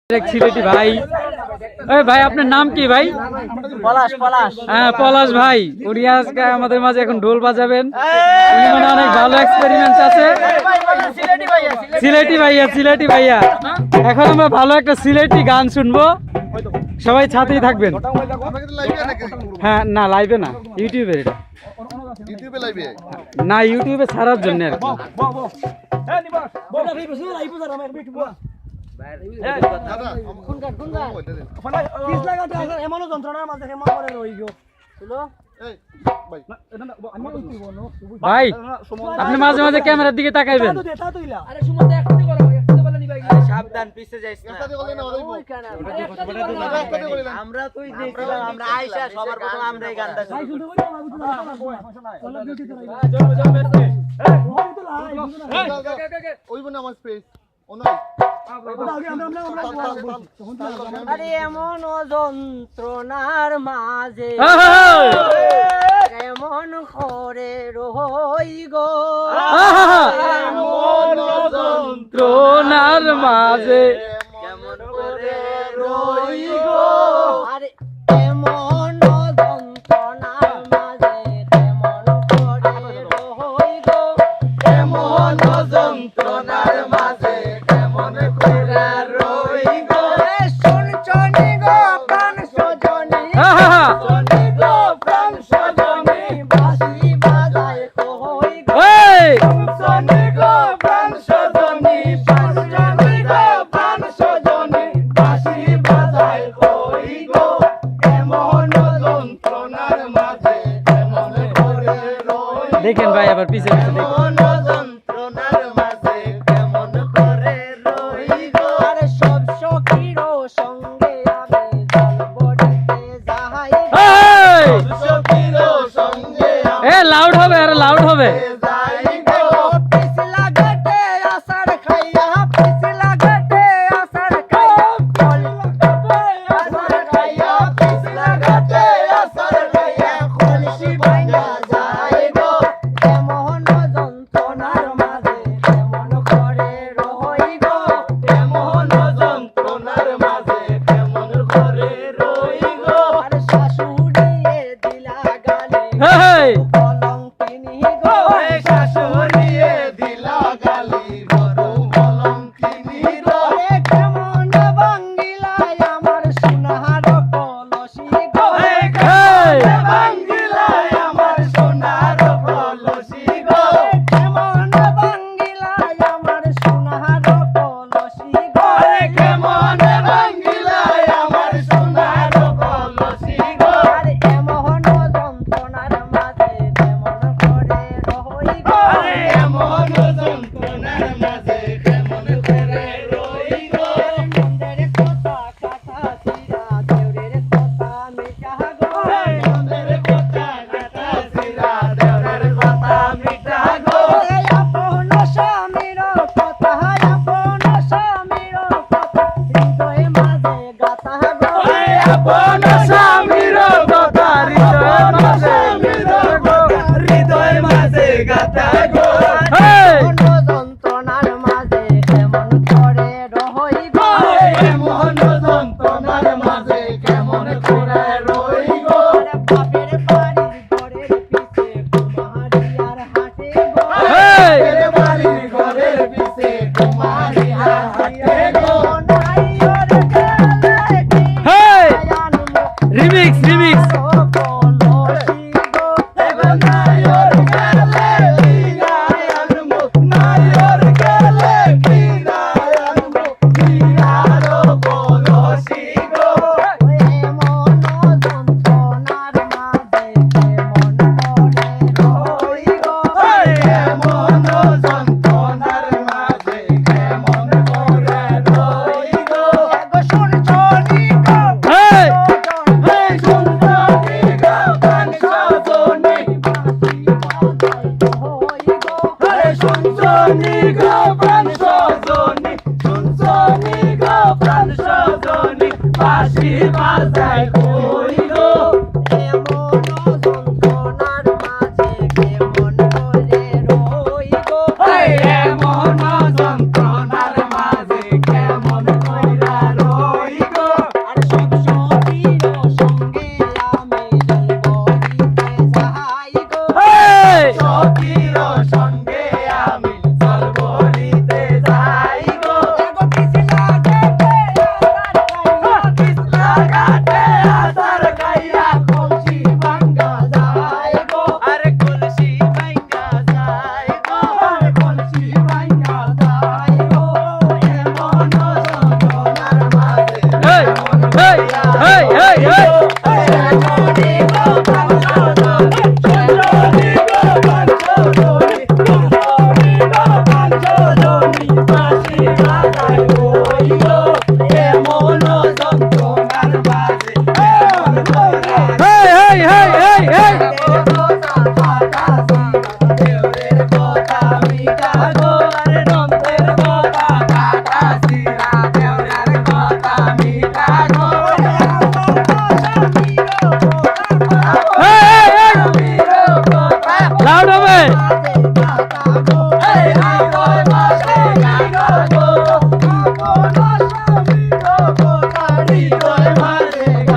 সিলেটি ভাই। ওই ভাই আপনার নাম কি ভাই? পলাশ। হ্যাঁ পলাশ ভাই, উনি আজকে আমাদের মাঝে এখন ঢোল বাজাবেন। উনি মানে অনেক ভালো এক্সপেরিমেন্ট আছে। সিলেটি ভাইয়া এখন আমরা ভালো একটা সিলেটি গান শুনবো, সবাই সাথেই থাকবেন। হ্যাঁ না লাইভে না, ইউটিউবে। এটা না ইউটিউবে ছাড়ার জন্য আর কি। ভাই আপনি মাঝে মাঝে ক্যামেরার দিকে তাকাইবেন। সাবধান, পিছে যাইস না। আমরা তুই দেখছিলাম, আমরা আয়েশা সবার প্রথম আমরা এই গানটা শুনছি। আরে এমন যন্ত্রণার মাঝে কেমন করে রই গো, এমন যন্ত্রণার মাঝে কেমন করে রই গো, আরে এমন যন্ত্রণার মাঝে কেমন করে রই গো, এমন যন্ত্রণার মাঝে কেমন করে রই গো, শুনছনি গো প্রাণ সজনী, শুনছনি গো প্রাণ সজনী, বাঁশি বাজায় কই গো, শুনছনি গো প্রাণ সজনী, শুনছনি গো প্রাণ সজনী, বাঁশি বাজায় কই গো, এমন যন্ত্রণার মাঝে কেমন করে রই গো। দেখেন ভাই আবার পিছে পিছে দেখেন। যন্ত্রণার মাঝে কেমন করে রই গো, আরে সব সখীর সঙ্গে আমি জলবড়িতে যাই, সখীর সঙ্গে এ লাউড হবে, আরে লাউড হবে। যাই গো, পিছলা ঘাটে আষাঢ় খাইয়া, পিছলা ঘাটে আষাঢ় খাইয়া, আষাঢ় খাইয়া, পিছলা ঘাটে আষাঢ় খাইয়া, কলসি ভাঙা যায় গো, এমন যন্ত্রণার মাঝে কেমন করে রই গো, এমন যন্ত্রণার মাঝে কেমন করে রই গো, আরে শাশুড়িয়ে দিলা গালে কলঙ্কিনী গো, শাশুড়িয়ে দিলা গালি গরু কলঙ্কিনী গো, কেমন বাঙ্গিলায় আমার সোনার কলসি গো, কেমন বাঙ্গিলায় আমার সোনার কলসি গো, কেমন বাঙ্গিলায় আমার সোনার কলসি গো, কেমন বাঙ্গিলায় আমার সোনার কলসি গো, আরে এমন যন্ত্রণার মাঝে কেমন করে রই গো, এমন যন্ত্রণার মাঝে কেমন করে রই গো, মন্দের কথা কাটা ছিড়া দেউরের কথা মিটা গো, মন্দের কথা কাটা ছিড়া দেউরের কথা মিটা গো, আপন স্বামীর কথা, আপন স্বামীর কথা হৃদয় মাঝে গাথা গো, আপন স্বামীর কথা হৃদয় মাঝে হৃদয় মাঝে গাথা গো, এমন যন্ত্রণার মাঝে কেমন করে রই গো, এমন যন্ত্রণার মাঝে কেমন করে রই গো, বাপের বাড়ির ঘরের পিছে কুমারিয়ার হাটে গো, বাপের বাড়ির ঘরের পিছে কুমারিয়ার হাটে গো, নাইর গেলে কি আয়ান রিমিক্স রিমিক্স। কলসি গো, নাইর গেলে কি আয়ান মুখ, নাইর গেলে কি আয়ান মুখ, হিরার কলসি গো, এমন যন্ত্রণার মাঝে কেমন করে রই গো, এমন যন্ত্রণার মাঝে কেমন করে রই গো, এগো শুনছনি গো হেই শুনছনি গো প্রাণ সজনী, বাঁশি বাজায় কই গো, আরে শুনছনি গো প্রাণ সজনী, শুনছনি গো প্রাণ সজনী, বাঁশি বাজায় কই গো, এমন যন্ত্রণার মাঝে কেমন করে রই গো, এমন যন্ত্রণার মাঝে কেমন করে রই হৃদয় মাঝে